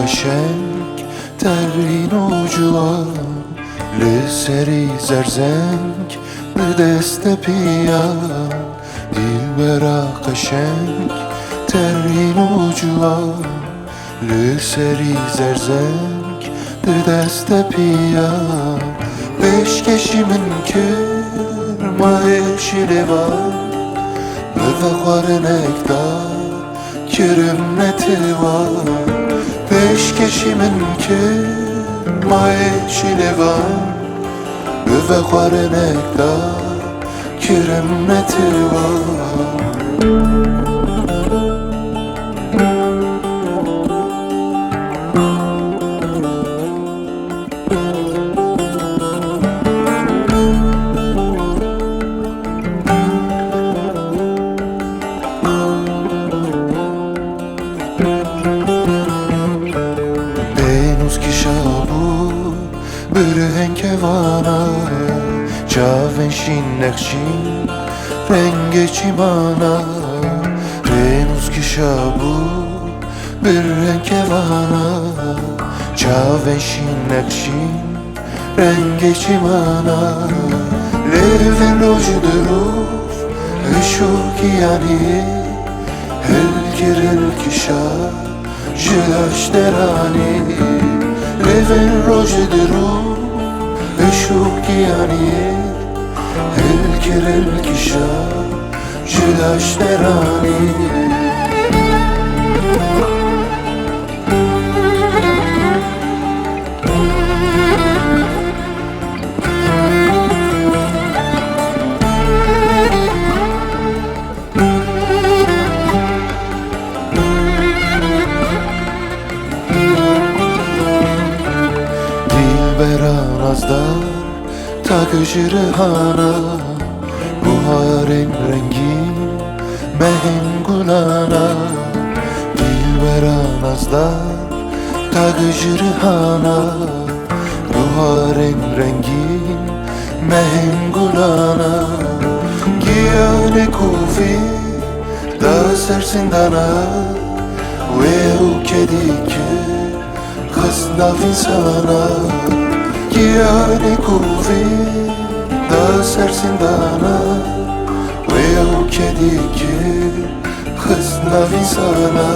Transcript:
قشنگ ترین اوجوان لسری زرزنگ به دست پیان دلبرا قشنگ ترین اوجوان لسری زرزنگ به دست پیان بشکشی من کرمای شیلوان به خوارنکدار کرم نتوان بشکشی من کرمای شیلوان به خوارنکدار کرم نتوان Benus ki shabu bırhen kevana Çaven şin nekşin renge çimana Benus ki shabu bırhen kevana Çaven şin nekşin renge çimana Levin roju duruf eşuk yani Hel kirel kişa جلاش درانی لیون روش درو اشوکیانی هل کرل کشا جلاش درانی Beranazdan ta gıcırhana Buharın rengi mehin gulana Dilberanazdan ta gıcırhana Buharın rengi mehin gulana Giyane kufi da sersindana Ve u kedike خسنا insana Giyane kuvi da sersindana Ve o kedi ki خسنا insana